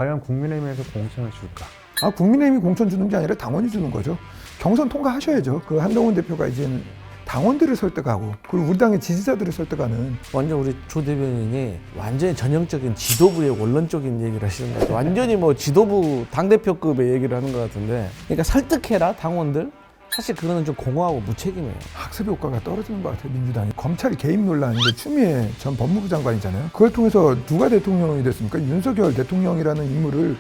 과연 국민의힘에서 공천을 줄까? 국민의힘이 공천 주는 게 아니라 당원이 주는 거죠. 경선 통과하셔야죠. 그 한동훈 대표가 이제는 당원들을 설득하고 그리고 우리 당의 지지자들을 설득하는. 완전 우리 조 대변인이 완전히 전형적인 지도부의 원론적인 얘기를 하시는 것 같아요. 완전히 뭐 지도부 당대표급의 얘기를 하는 것 같은데, 그러니까 설득해라 당원들. 사실 그거는 좀 공허하고 무책임해요. 학습 효과가 떨어지는 것 같아요. 민주당이 검찰 개입 논란인데 추미애 전 법무부 장관이잖아요. 그걸 통해서 누가 대통령이 됐습니까? 윤석열 대통령이라는 인물을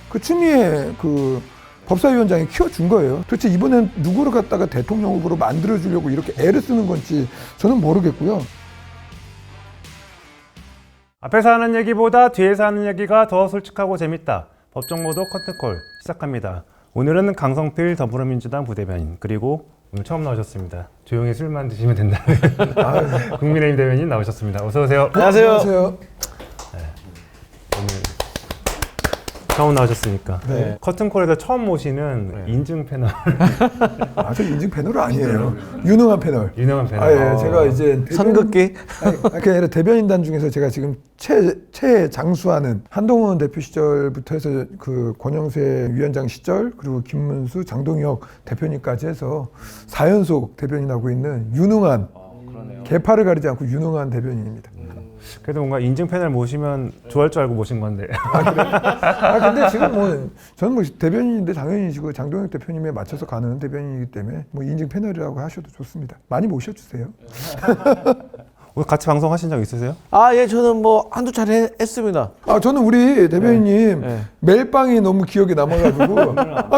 그 추미애 그 법사위원장이 키워준 거예요. 도대체 이번엔 누구를 갖다가 대통령 후보로 만들어주려고 이렇게 애를 쓰는 건지 저는 모르겠고요. 앞에서 하는 얘기보다 뒤에서 하는 얘기가 더 솔직하고 재밌다. 법정모도 커튼콜 시작합니다. 오늘은 강성필 더불어민주당 부대변인, 그리고 오늘 처음 나오셨습니다. 조용히 술만 드시면 된다는 국민의힘 대변인 나오셨습니다. 어서 오세요. 안녕하세요. 오늘 처음 나오셨으니까. 네. 커튼콜에서 처음 모시는 인증 패널. 저 인증 패널은 아니에요. 유능한 패널. 유능한 패널. 예, 제가 이제 선긋기? 그게 아니라 대변인단 중에서 제가 지금 최장수하는 한동훈 대표 시절부터 해서 그 권영세 위원장 시절, 그리고 김문수, 장동혁 대표님까지 해서 4연속 대변인하고 있는 유능한, 계파를 가리지 않고 유능한 대변인입니다. 그래도 뭔가 인증 패널 모시면 좋아할 줄 알고 모신 건데. 근데 지금 뭐 저는 뭐 대변인인데 당연히시고 장동혁 대표님에 맞춰서 가는 대변인이기 때문에 뭐 인증 패널이라고 하셔도 좋습니다. 많이 모셔주세요. 오늘 같이 방송하신 적 있으세요? 예, 저는 뭐 한두 차례 했습니다. 저는 우리 대변인님 네. 멜빵이 너무 기억에 남아가지고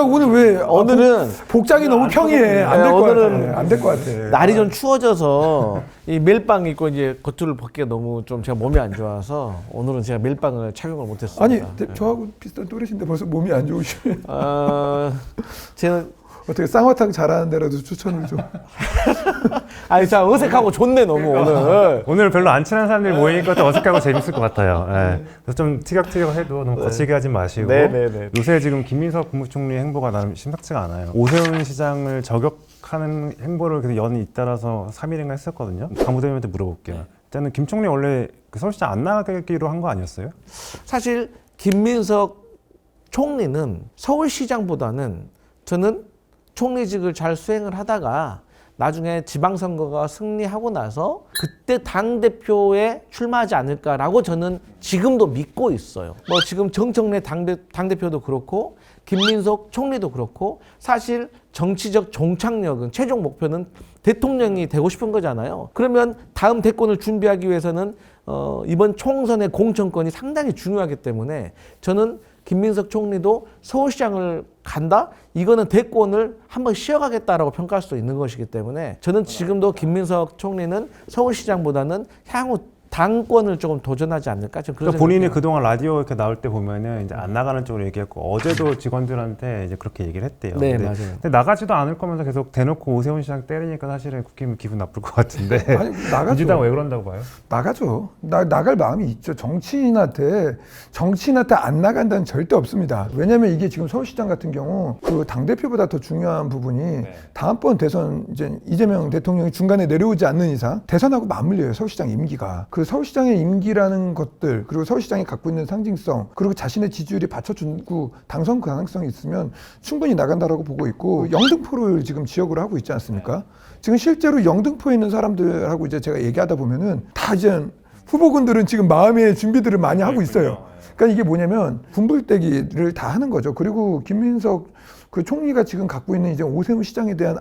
오늘 왜 오늘은 복장이 너무 평이해. 안 될 것 같아. 안 될 것 같아. 날이 좀 추워져서 이 멜빵 입고 이제 겉을 벗기가 너무 좀 제가 몸이 안 좋아서 오늘은 제가 멜빵을 착용을 못했습니다. 아니 저하고 비슷한 또래신데 벌써 몸이 안 좋으시네. 제가 어떻게 쌍화탕 잘하는 데라도 추천을 좀. 자, 어색하고 좋네 너무 오늘. 오늘 별로 안 친한 사람들이 모이니까 또 어색하고 재밌을 것 같아요. 예. 그래서 좀 티격태격해도 너무 거칠게 하지 마시고. 네네네. 요새 지금 김민석 국무총리의 행보가 나름 심상치가 않아요. 오세훈 시장을 저격하는 행보를 계속 연이 잇따라서 3일인가 했었거든요. 강 부대변인한테 물어볼게요. 일단은 김 총리 원래 그 서울시장 안 나가기로 한 거 아니었어요? 사실 김민석 총리는 서울시장보다는 저는 총리직을 잘 수행을 하다가 나중에 지방선거가 승리하고 나서 그때 당대표에 출마하지 않을까라고 저는 지금도 믿고 있어요. 뭐 지금 정청래 당대표도 그렇고 김민석 총리도 그렇고 사실 정치적 종착역은 최종 목표는 대통령이 되고 싶은 거잖아요. 그러면 다음 대권을 준비하기 위해서는 이번 총선의 공천권이 상당히 중요하기 때문에 저는 김민석 총리도 서울시장을 간다? 이거는 대권을 한번 쉬어가겠다라고 평가할 수도 있는 것이기 때문에 저는 지금도 김민석 총리는 서울시장보다는 향후 당권을 조금 도전하지 않을까? 그러니까 본인이 그동안 라디오 이렇게 나올 때 보면은 이제 안 나가는 쪽으로 얘기했고 어제도 직원들한테 이제 그렇게 얘기를 했대요. 네, 근데, 맞아요. 근데 나가지도 않을 거면서 계속 대놓고 오세훈 시장 때리니까 사실은 국힘 기분 나쁠 것 같은데. 아니, 나가죠. 민주당 왜 그런다고 봐요? 나가죠. 나갈 마음이 있죠. 정치인한테 안 나간다는 절대 없습니다. 왜냐하면 이게 지금 서울시장 같은 경우 그 당대표보다 더 중요한 부분이 다음번 대선 이제 이재명 대통령이 중간에 내려오지 않는 이상 대선하고 맞물려요. 서울시장 임기가. 그 서울시장의 임기라는 것들, 그리고 서울시장이 갖고 있는 상징성, 그리고 자신의 지지율이 받쳐주고 당선 가능성이 있으면 충분히 나간다라고 보고 있고, 영등포를 지금 지역으로 하고 있지 않습니까? 지금 실제로 영등포에 있는 사람들하고 이제 제가 얘기하다 보면은 다 이제 후보군들은 지금 마음의 준비들을 많이 하고 있어요. 그러니까 이게 뭐냐면 군불대기를 다 하는 거죠. 그리고 김민석 그 총리가 지금 갖고 있는 이제 오세훈 시장에 대한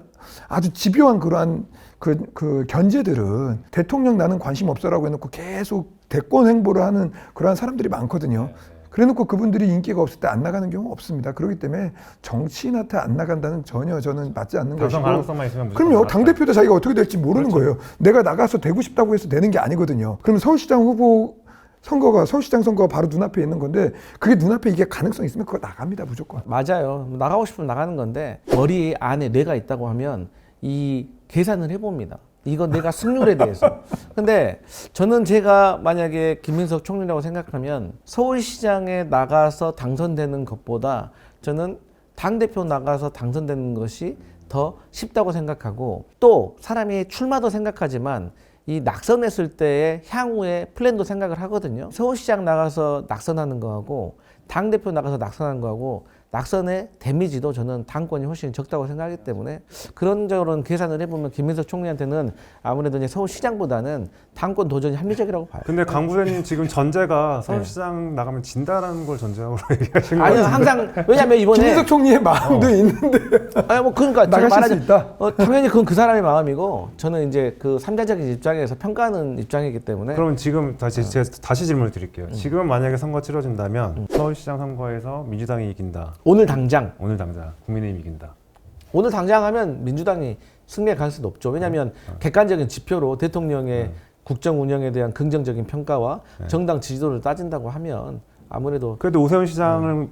아주 집요한 그러한 그 견제들은 대통령 나는 관심 없어라고 해놓고 계속 대권 행보를 하는 그러한 사람들이 많거든요. 그래놓고 그분들이 인기가 없을 때 안 나가는 경우 없습니다. 그렇기 때문에 정치인한테 안 나간다는 전혀 저는 맞지 않는 것이고. 가능성만 있으면 무조건 그럼요. 나갔다. 당대표도 자기가 어떻게 될지 모르는 거예요. 내가 나가서 되고 싶다고 해서 되는 게 아니거든요. 그럼 서울시장 후보 서울시장 선거가 바로 눈앞에 있는 건데 그게 눈앞에 이게 가능성이 있으면 그거 나갑니다. 무조건. 맞아요. 나가고 싶으면 나가는 건데 머리 안에 뇌가 있다고 하면 이 계산을 해봅니다. 이건 내가 승률에 대해서. 근데 저는 제가 만약에 김민석 총리라고 생각하면 서울시장에 나가서 당선되는 것보다 저는 당대표 나가서 당선되는 것이 더 쉽다고 생각하고, 또 사람이 출마도 생각하지만 이 낙선했을 때의 향후의 플랜도 생각을 하거든요. 서울시장 나가서 낙선하는 거하고 당대표 나가서 낙선한 거하고 낙선의 데미지도 저는 당권이 훨씬 적다고 생각하기 때문에 그런 저런 계산을 해보면 김민석 총리한테는 아무래도 이제 서울시장보다는 당권 도전이 합리적이라고 봐요. 근데 강 부대님 지금 전제가 서울시장 나가면 진다라는 걸 전제하고 얘기하신 거 아니요, 같은데. 항상 왜냐면 이번에 김민석 총리의 마음도 있는데 아니 뭐 그러니까 제가 나가실 수 있다. 당연히 그건 그 사람의 마음이고 저는 이제 그 삼자적인 입장에서 평가하는 입장이기 때문에 그러면 지금 제가 다시 질문을 드릴게요. 지금 만약에 선거 치러진다면 서울시장 선거에서 민주당이 이긴다. 오늘 당장 국민의힘이 이긴다. 오늘 당장 하면 민주당이 승리할 가능성이 높죠. 왜냐하면 객관적인 지표로 대통령의 국정 운영에 대한 긍정적인 평가와 정당 지지도를 따진다고 하면 아무래도 그래도 오세훈 시장을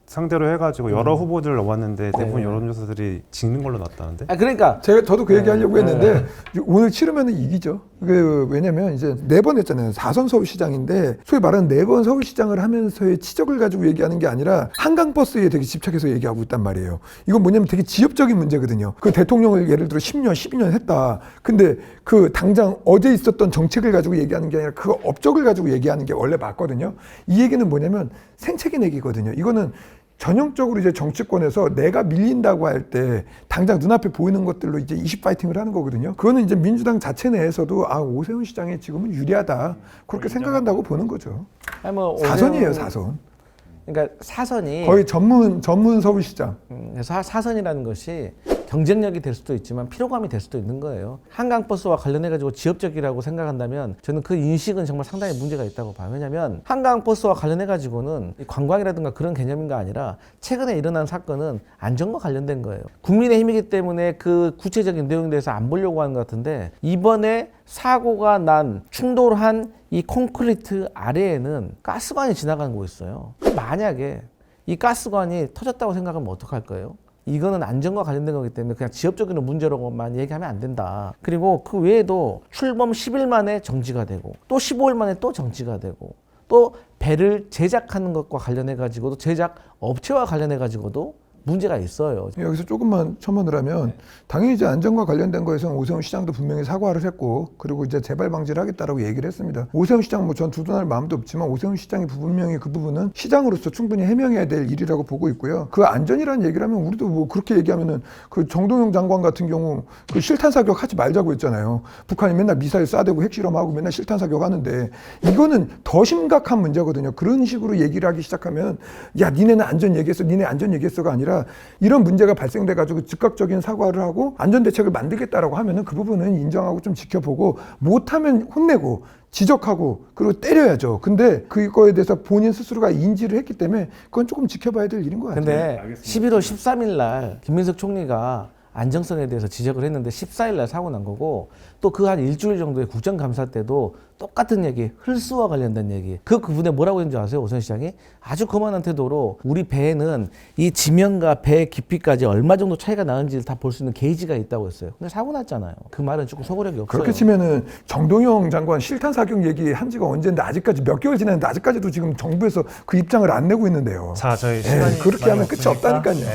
상대로 해가지고 여러 후보들을 넣었는데 대부분 여론조사들이 지는 걸로 났다는데. 그러니까 저도 그 얘기하려고 했는데 오늘 치르면 이기죠. 왜냐면 이제 4번 했잖아요. 4선 서울시장인데 소위 말하는 4번 서울시장을 하면서의 치적을 가지고 얘기하는 게 아니라 한강버스에 되게 집착해서 얘기하고 있단 말이에요. 이건 뭐냐면 되게 지엽적인 문제거든요. 그 대통령을 예를 들어 10년, 12년 했다. 근데 그 당장 어제 있었던 정책을 가지고 얘기하는 게 아니라 그 업적을 가지고 얘기하는 게 원래 맞거든요. 이 얘기는 뭐냐면 생채기 내기거든요. 이거는 전형적으로 이제 정치권에서 내가 밀린다고 할 때 당장 눈앞에 보이는 것들로 이제 이슈 파이팅을 하는 거거든요. 그거는 이제 민주당 자체 내에서도 오세훈 시장이 지금은 유리하다. 그렇게 생각한다고 보는 거죠. 아니 뭐 4선이에요, 4선. 그러니까 사선이 거의 전문 서울시장. 그래서 사선이라는 것이 경쟁력이 될 수도 있지만 피로감이 될 수도 있는 거예요. 한강버스와 관련해 가지고 지역적이라고 생각한다면 저는 그 인식은 정말 상당히 문제가 있다고 봐요. 왜냐하면 한강버스와 관련해 가지고는 관광이라든가 그런 개념인가 아니라 최근에 일어난 사건은 안전과 관련된 거예요. 국민의힘이기 때문에 그 구체적인 내용에 대해서 안 보려고 하는 것 같은데 이번에 사고가 난 충돌한 이 콘크리트 아래에는 가스관이 지나가는 곳이 있어요. 만약에 이 가스관이 터졌다고 생각하면 어떡할 거예요? 이거는 안전과 관련된 거기 때문에 그냥 지역적인 문제로만 얘기하면 안 된다. 그리고 그 외에도 출범 10일 만에 정지가 되고 또 15일 만에 또 정지가 되고 또 배를 제작하는 것과 관련해 가지고도 제작 업체와 관련해 가지고도 문제가 있어요. 여기서 조금만 첨언을 하면 당연히 이제 안전과 관련된 거에서는 오세훈 시장도 분명히 사과를 했고 그리고 이제 재발 방지를 하겠다라고 얘기를 했습니다. 오세훈 시장 뭐 전 두둔할 마음도 없지만 오세훈 시장이 분명히 그 부분은 시장으로서 충분히 해명해야 될 일이라고 보고 있고요. 그 안전이라는 얘기를 하면 우리도 뭐 그렇게 얘기하면은 그 정동영 장관 같은 경우 그 실탄 사격 하지 말자고 했잖아요. 북한이 맨날 미사일 쏴대고 핵실험하고 맨날 실탄 사격 하는데 이거는 더 심각한 문제거든요. 그런 식으로 얘기를 하기 시작하면 야 니네는 안전 얘기했어, 니네 안전 얘기했어가 아니라 이런 문제가 발생돼 가지고 즉각적인 사과를 하고 안전 대책을 만들겠다라고 하면은 그 부분은 인정하고 좀 지켜보고 못하면 혼내고 지적하고 그리고 때려야죠. 근데 그거에 대해서 본인 스스로가 인지를 했기 때문에 그건 조금 지켜봐야 될 일인 것 같아요. 근데 11월 13일 날 김민석 총리가 안정성에 대해서 지적을 했는데 14일 날 사고 난 거고 또 그 한 일주일 정도의 국정감사 때도 똑같은 얘기, 헐스와 관련된 얘기. 그 부분에 뭐라고 했는지 아세요? 오세훈 시장이 아주 거만한 태도로 우리 배에는 이 지면과 배 깊이까지 얼마 정도 차이가 나는지를 다 볼 수 있는 게이지가 있다고 했어요. 근데 사고 났잖아요. 그 말은 조금 소구력이 없어요. 그렇게 치면은 정동영 장관 실탄 사격 얘기한 지가 언젠데 아직까지 몇 개월 지났는데 아직까지도 지금 정부에서 그 입장을 안 내고 있는데요. 자, 저희 시간이 그렇게 많이 하면 끝이 없으니까, 없다니까요.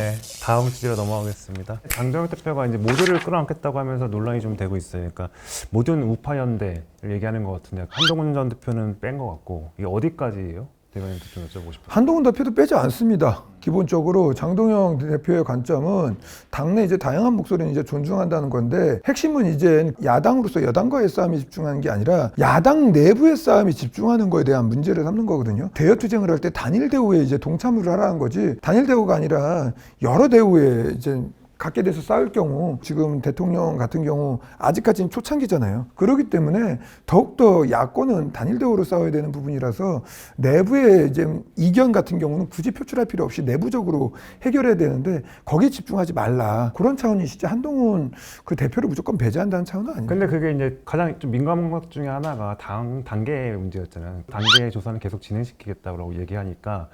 다음 주제로 넘어가겠습니다. 장동혁 대표가 이제 모두를 끌어안겠다고 하면서 논란이 좀 되고 있어요. 그러니까 모든 우파 연대를 얘기하는 것 같은데 한동훈 전 대표는 뺀 것 같고 이게 어디까지예요? 대변인도 좀 여쭤보고 싶어요. 한동훈 대표도 빼지 않습니다. 기본적으로 장동영 대표의 관점은 당내 이제 다양한 목소리는 이제 존중한다는 건데 핵심은 이제 야당으로서 여당과의 싸움이 집중하는 게 아니라 야당 내부의 싸움이 집중하는 거에 대한 문제를 삼는 거거든요. 대여 투쟁을 할 때 단일 대우에 이제 동참을 하라는 거지 단일 대우가 아니라 여러 대우에 이제 갖게 돼서 싸울 경우 지금 대통령 같은 경우 아직까지는 초창기잖아요. 그렇기 때문에 더욱더 야권은 단일 대우로 싸워야 되는 부분이라서 내부의 이제 이견 같은 경우는 굳이 표출할 필요 없이 내부적으로 해결해야 되는데 거기에 집중하지 말라. 그런 차원이시지 한동훈 그 대표를 무조건 배제한다는 차원은 아닙니다. 근데 그게 이제 가장 좀 민감한 것 중에 하나가 단계 문제였잖아요. 단계 조사는 계속 진행시키겠다고 얘기하니까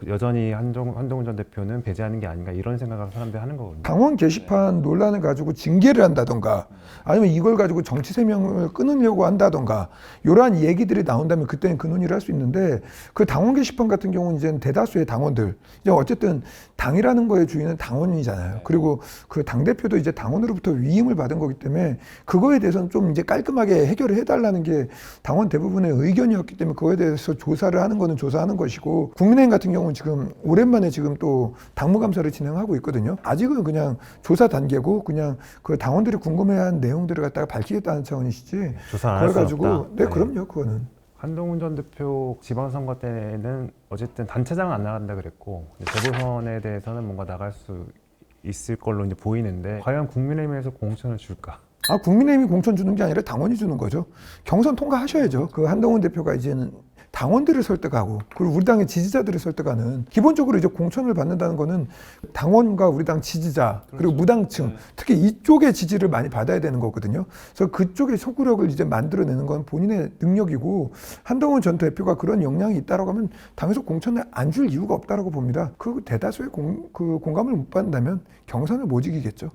여전히 한동훈 전 대표는 배제하는 게 아닌가 이런 생각을 사람들이 하는 거거든요. 당원 당원 게시판 논란을 가지고 징계를 한다던가 아니면 이걸 가지고 정치 세명을 끊으려고 한다던가 이러한 얘기들이 나온다면 그때는 그 논의를 할 수 있는데 그 당원 게시판 같은 경우는 이제 대다수의 당원들 이제 어쨌든 당이라는 거의 주인은 당원이잖아요. 그리고 그 당대표도 이제 당원으로부터 위임을 받은 거기 때문에 그거에 대해서는 좀 이제 깔끔하게 해결을 해달라는 게 당원 대부분의 의견이었기 때문에 그거에 대해서 조사를 하는 거는 조사하는 것이고 국민의힘 같은 경우는 지금 오랜만에 지금 또 당무감사를 진행하고 있거든요. 아직은 그냥 조사 단계고 그냥 그 당원들이 궁금해하는 내용들을 갖다가 밝히겠다는 차원이시지. 조사 안 할 수 없다. 네, 그럼요, 그거는. 한동훈 전 대표 지방선거 때는 어쨌든 단체장은 안 나간다 그랬고 재보선에 대해서는 뭔가 나갈 수 있을 걸로 이제 보이는데 과연 국민의힘에서 공천을 줄까? 아, 국민의힘이 공천 주는 게 아니라 당원이 주는 거죠. 경선 통과하셔야죠. 그 한동훈 대표가 이제는 당원들을 설득하고 그리고 우리 당의 지지자들을 설득하는 기본적으로 이제 공천을 받는다는 거는 당원과 우리 당 지지자 그리고 무당층 특히 이쪽의 지지를 많이 받아야 되는 거거든요. 그래서 그쪽의 소구력을 이제 만들어내는 건 본인의 능력이고 한동훈 전 대표가 그런 역량이 있다라고 하면 당에서 공천을 안 줄 이유가 없다라고 봅니다. 그 대다수의 공감을 못 받는다면 경선을 못 이기겠죠.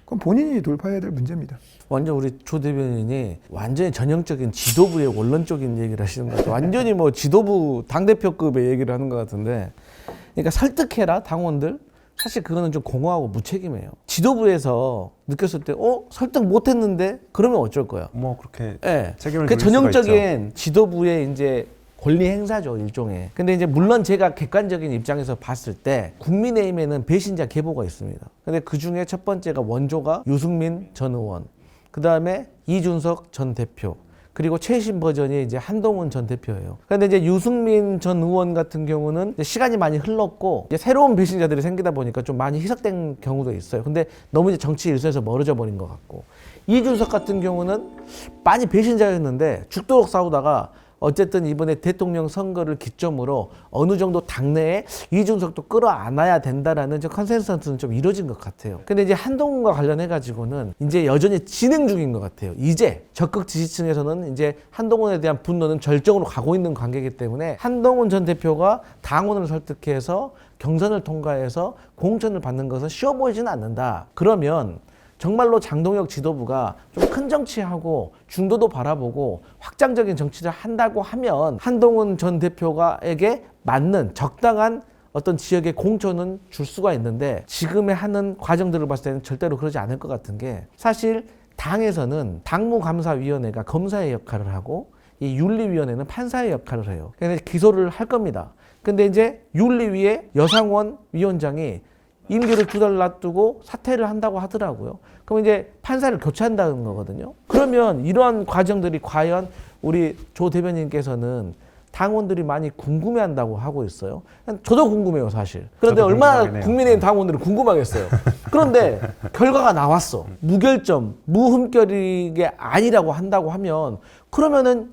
그건 본인이 돌파해야 될 문제입니다. 완전 우리 조 대변인이 완전히 전형적인 지도부의 원론적인 얘기를 하시는 것 같아요. 완전히 뭐 지도부 당대표급의 얘기를 하는 것 같은데 그러니까 설득해라 당원들 사실 그거는 좀 공허하고 무책임해요. 지도부에서 느꼈을 때 설득 못했는데 그러면 어쩔 거야. 뭐 그렇게 네. 책임을 그 돌릴 수가 전형적인 지도부의 이제 권리 행사죠 일종의. 근데 이제 물론 제가 객관적인 입장에서 봤을 때 국민의힘에는 배신자 계보가 있습니다. 근데 그 중에 첫 번째가 원조가 유승민 전 의원, 그 다음에 이준석 전 대표, 그리고 최신 버전이 이제 한동훈 전 대표예요. 그런데 이제 유승민 전 의원 같은 경우는 이제 시간이 많이 흘렀고 이제 새로운 배신자들이 생기다 보니까 좀 많이 희석된 경우도 있어요. 근데 너무 이제 정치 일선에서 멀어져 버린 것 같고 이준석 같은 경우는 많이 배신자였는데 죽도록 싸우다가 어쨌든 이번에 대통령 선거를 기점으로 어느 정도 당내에 이준석도 끌어안아야 된다라는 컨센서스는 좀 이루어진 것 같아요. 근데 이제 한동훈과 관련해가지고는 이제 여전히 진행 중인 것 같아요. 이제 적극 지지층에서는 이제 한동훈에 대한 분노는 절정으로 가고 있는 관계이기 때문에 한동훈 전 대표가 당원을 설득해서 경선을 통과해서 공천을 받는 것은 쉬워 보이지는 않는다. 그러면 정말로 장동혁 지도부가 좀 큰 정치하고 중도도 바라보고 확장적인 정치를 한다고 하면 한동훈 전 대표가에게 맞는 적당한 어떤 지역의 공천은 줄 수가 있는데 지금의 하는 과정들을 봤을 때는 절대로 그러지 않을 것 같은 게 사실 당에서는 당무감사위원회가 검사의 역할을 하고 이 윤리위원회는 판사의 역할을 해요. 그래서 기소를 할 겁니다. 근데 이제 윤리위의 여상원 위원장이 임기를 2달 놔두고 사퇴를 한다고 하더라고요. 그럼 이제 판사를 교체한다는 거거든요. 그러면 이러한 과정들이 과연 우리 조 대변인께서는 당원들이 많이 궁금해한다고 하고 있어요. 저도 궁금해요, 사실. 그런데 얼마나 국민의힘 당원들은 궁금하겠어요. 그런데 결과가 나왔어. 무결점, 무흠결이게 아니라고 한다고 하면 그러면은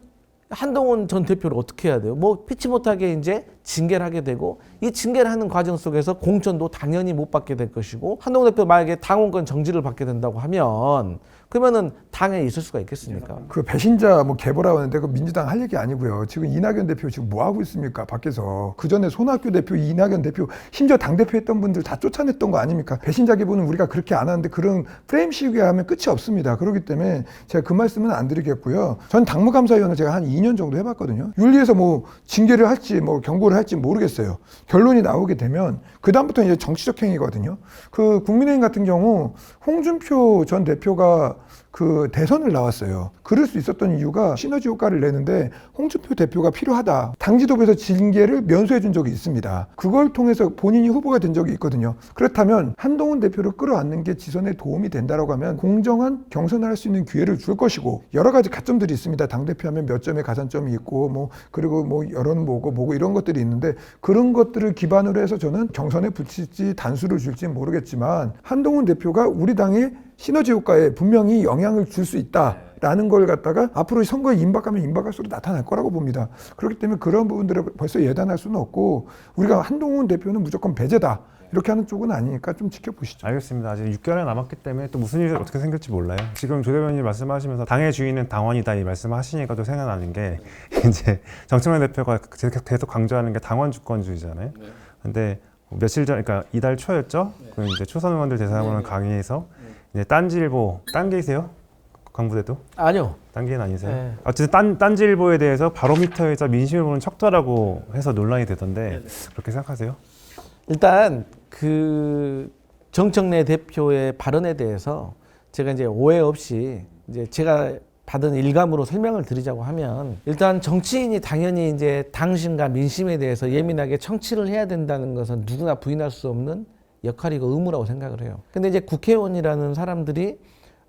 한동훈 전 대표를 어떻게 해야 돼요? 뭐 피치 못하게 이제 징계를 하게 되고 이 징계를 하는 과정 속에서 공천도 당연히 못 받게 될 것이고 한동훈 대표 만약에 당원권 정지를 받게 된다고 하면 그러면은 당에 있을 수가 있겠습니까? 그 배신자 뭐 계보라고 하는데 그 민주당 할 얘기 아니고요. 지금 이낙연 대표 지금 뭐 하고 있습니까? 밖에서 그 전에 손학규 대표, 이낙연 대표, 심지어 당 대표 했던 분들 다 쫓아냈던 거 아닙니까? 배신자 계보는 우리가 그렇게 안 하는데 그런 프레임 씌우게 하면 끝이 없습니다. 그렇기 때문에 제가 그 말씀은 안 드리겠고요. 전 당무감사위원을 제가 한 2년 정도 해봤거든요. 윤리에서 뭐 징계를 할지 뭐 경고를 할지 모르겠어요. 결론이 나오게 되면 그 다음부터 이제 정치적 행위거든요. 그 국민의힘 같은 경우 홍준표 전 대표가 그 대선을 나왔어요. 그럴 수 있었던 이유가 시너지 효과를 내는데 홍준표 대표가 필요하다. 당 지도부에서 징계를 면소해 준 적이 있습니다. 그걸 통해서 본인이 후보가 된 적이 있거든요. 그렇다면 한동훈 대표를 끌어안는 게 지선에 도움이 된다라고 하면 공정한 경선을 할 수 있는 기회를 줄 것이고 여러 가지 가점들이 있습니다. 당대표 하면 몇 점의 가산점이 있고 뭐 그리고 뭐 여론은 뭐고 이런 것들이 있는데 그런 것들을 기반으로 해서 저는 경선에 붙일지 단수를 줄지 모르겠지만 한동훈 대표가 우리 당의 시너지 효과에 분명히 영향을 줄 수 있다라는 걸 갖다가 앞으로 선거에 임박하면 임박할수록 나타날 거라고 봅니다. 그렇기 때문에 그런 부분들을 벌써 예단할 수는 없고 우리가 한동훈 대표는 무조건 배제다. 이렇게 하는 쪽은 아니니까 좀 지켜보시죠. 알겠습니다. 아직 6개월이 남았기 때문에 또 무슨 일이 어떻게 생길지 몰라요. 지금 조 대변인이 말씀하시면서 당의 주인은 당원이다 이 말씀하시니까 또 생각나는 게 이제 정청래 대표가 계속 강조하는 게 당원 주권주의잖아요. 근데 며칠 전, 그러니까 이달 초였죠. 그 이제 초선 의원들 대상으로 강의에서 이제 딴지일보 딴게이세요? 강부대도? 아니요. 딴게는 아니세요? 네. 어쨌든 딴지일보에 대해서 바로미터에서 민심을 보는 척도라고 해서 논란이 되던데 그렇게 생각하세요? 일단 그 정청래 대표의 발언에 대해서 제가 이제 오해 없이 이제 제가 받은 일감으로 설명을 드리자고 하면 일단 정치인이 당연히 이제 당신과 민심에 대해서 예민하게 청취를 해야 된다는 것은 누구나 부인할 수 없는 역할이고 의무라고 생각을 해요. 근데 이제 국회의원이라는 사람들이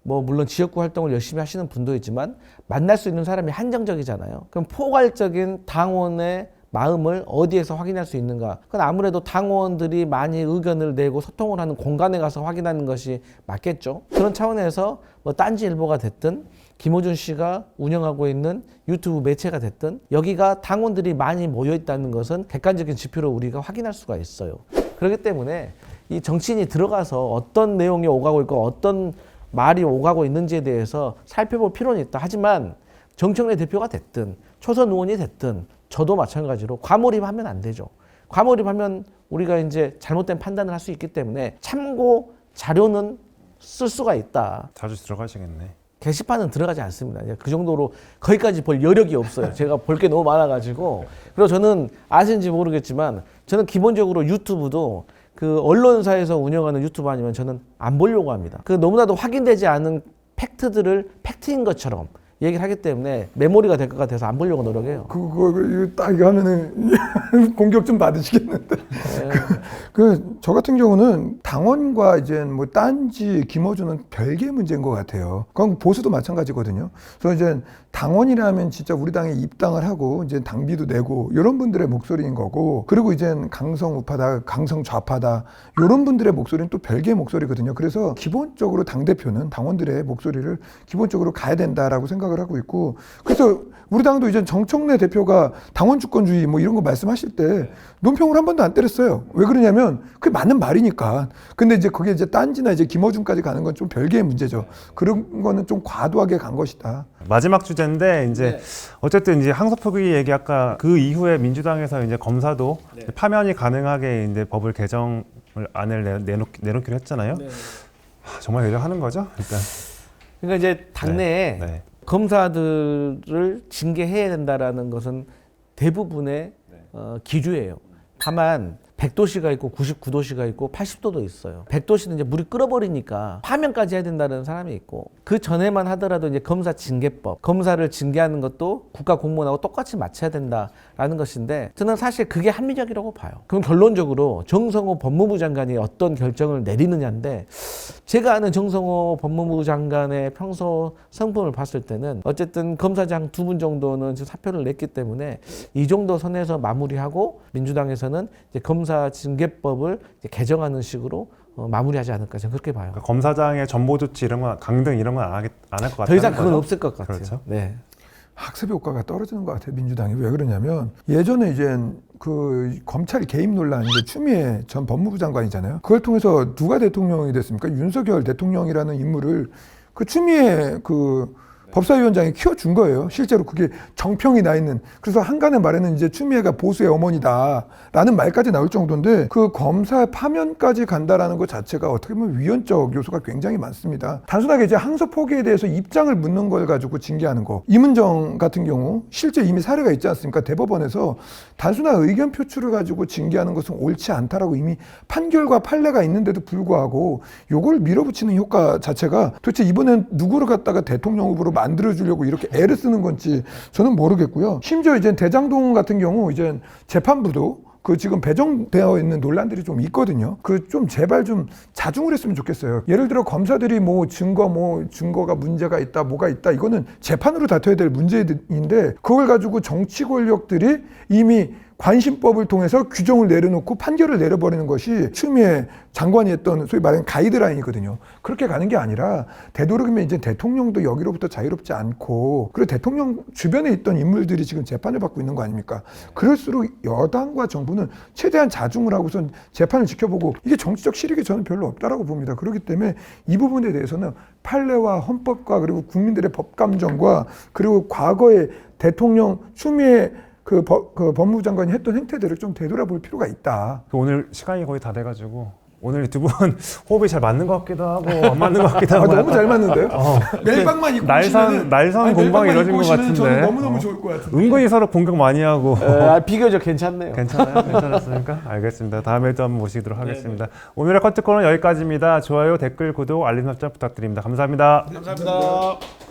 뭐 물론 지역구 활동을 열심히 하시는 분도 있지만 만날 수 있는 사람이 한정적이잖아요. 그럼 포괄적인 당원의 마음을 어디에서 확인할 수 있는가? 그건 아무래도 당원들이 많이 의견을 내고 소통을 하는 공간에 가서 확인하는 것이 맞겠죠. 그런 차원에서 뭐 딴지일보가 됐든 김어준 씨가 운영하고 있는 유튜브 매체가 됐든 여기가 당원들이 많이 모여 있다는 것은 객관적인 지표로 우리가 확인할 수가 있어요. 그렇기 때문에 이 정치인이 들어가서 어떤 내용이 오가고 있고 어떤 말이 오가고 있는지에 대해서 살펴볼 필요는 있다. 하지만 정청래 대표가 됐든 초선 의원이 됐든 저도 마찬가지로 과몰입하면 안 되죠. 과몰입하면 우리가 이제 잘못된 판단을 할 수 있기 때문에 참고 자료는 쓸 수가 있다. 자주 들어가시겠네. 게시판은 들어가지 않습니다. 그 정도로 거기까지 볼 여력이 없어요. 제가 볼 게 너무 많아가지고. 그리고 저는 아시는지 모르겠지만 저는 기본적으로 유튜브도 그 언론사에서 운영하는 유튜브 아니면 저는 안 보려고 합니다. 그 너무나도 확인되지 않은 팩트들을 팩트인 것처럼 얘기를 하기 때문에 메모리가 될 것 같아서 안 보려고 노력해요. 그거 딱 이거 하면은 공격 좀 받으시겠는데. 저 같은 경우는 당원과 이제 뭐 딴지 김어준은 별개의 문제인 것 같아요. 그건 보수도 마찬가지거든요. 그래서 이제 당원이라면 진짜 우리 당에 입당을 하고 이제 당비도 내고 이런 분들의 목소리인 거고, 그리고 이제 강성 우파다, 강성 좌파다 이런 분들의 목소리는 또 별개의 목소리거든요. 그래서 기본적으로 당 대표는 당원들의 목소리를 기본적으로 가야 된다라고 생각을 하고 있고, 그래서 우리 당도 이제 정청래 대표가 당원 주권주의 뭐 이런 거 말씀하실 때 논평을 한 번도 안 때렸어요. 왜 그러냐면 그게 맞는 말이니까. 근데 이제 거기에 이제 딴지나 이제 김어준까지 가는 건 좀 별개의 문제죠. 그런 거는 좀 과도하게 간 것이다. 마지막 주제인데 이제 어쨌든 이제 항소포기 얘기 아까 그 이후에 민주당에서 이제 검사도 파면이 가능하게 이제 법을 개정을 안을 내놓기로 했잖아요. 정말 개정하는 거죠? 일단. 그러니까 이제 당내에 검사들을 징계해야 된다라는 것은 대부분의 기류예요. 다만 100도씨가 있고 99도씨가 있고 80도도 있어요. 100도씨는 이제 물이 끓어버리니까 파면까지 해야 된다는 사람이 있고, 그 전에만 하더라도 이제 검사 징계법, 검사를 징계하는 것도 국가 공무원하고 똑같이 맞춰야 된다라는 것인데, 저는 사실 그게 합리적이라고 봐요. 그럼 결론적으로 정성호 법무부 장관이 어떤 결정을 내리느냐인데, 제가 아는 정성호 법무부 장관의 평소 성품을 봤을 때는 어쨌든 검사장 2분 정도는 지금 사표를 냈기 때문에 이 정도 선에서 마무리하고 민주당에서는 이제 검사 징계법을 이제 개정하는 식으로 마무리하지 않을까, 저는 그렇게 봐요. 그러니까 검사장의 전보 조치 이런 거, 강등 이런 건 안 할 것 같아요. 더 이상 그건 없을 것 같아요. 그렇죠. 네. 학습 효과가 떨어지는 것 같아요, 민주당이. 왜 그러냐면 예전에 이제 그 검찰 개입 논란, 이제 추미애 전 법무부 장관이잖아요. 그걸 통해서 누가 대통령이 됐습니까? 윤석열 대통령이라는 인물을 그 추미애 그 법사위원장이 키워준 거예요. 실제로 그게 정평이 나 있는. 그래서 한간의 말에는 이제 추미애가 보수의 어머니다라는 말까지 나올 정도인데, 그 검사 파면까지 간다라는 것 자체가 어떻게 보면 위헌적 요소가 굉장히 많습니다. 단순하게 이제 항소 포기에 대해서 입장을 묻는 걸 가지고 징계하는 거. 이문정 같은 경우 실제 이미 사례가 있지 않습니까? 대법원에서 단순한 의견 표출을 가지고 징계하는 것은 옳지 않다라고 이미 판결과 판례가 있는데도 불구하고 요걸 밀어붙이는 효과 자체가 도대체 이번엔 누구를 갖다가 대통령 후보로 만들어주려고 이렇게 애를 쓰는 건지 저는 모르겠고요. 심지어 이제 대장동 같은 경우 이제 재판부도 그 지금 배정되어 있는 논란들이 좀 있거든요. 그 좀 제발 좀 자중을 했으면 좋겠어요. 예를 들어 검사들이 뭐 증거가 문제가 있다, 뭐가 있다, 이거는 재판으로 다퉈야 될 문제인데, 그걸 가지고 정치 권력들이 이미 관심법을 통해서 규정을 내려놓고 판결을 내려버리는 것이 추미애 장관이 했던 소위 말하는 가이드라인이거든요. 그렇게 가는 게 아니라 되도록이면 이제 대통령도 여기로부터 자유롭지 않고, 그리고 대통령 주변에 있던 인물들이 지금 재판을 받고 있는 거 아닙니까? 그럴수록 여당과 정부는 최대한 자중을 하고선 재판을 지켜보고, 이게 정치적 실익이 저는 별로 없다라고 봅니다. 그렇기 때문에 이 부분에 대해서는 판례와 헌법과 그리고 국민들의 법감정과 그리고 과거의 대통령 추미애 그 법무부 장관이 했던 행태들을 좀 되돌아볼 필요가 있다. 오늘 시간이 거의 다 돼가지고 오늘 두 분 호흡이 잘 맞는 것 같기도 하고 안 맞는 것 같기도 하고 너무 잘 맞는데요? 멜빵만 입고 날선 공방이 이루어진 것 저는 같은데 너무너무 좋을 것 같은데. 은근히 서로 공격 많이 하고 비교적 괜찮네요. 괜찮아요? 괜찮았습니까? 알겠습니다. 다음에 또 한번 모시도록 하겠습니다. 오늘의 커트콜은 여기까지입니다. 좋아요, 댓글, 구독, 알림 설정 부탁드립니다. 감사합니다. 감사합니다.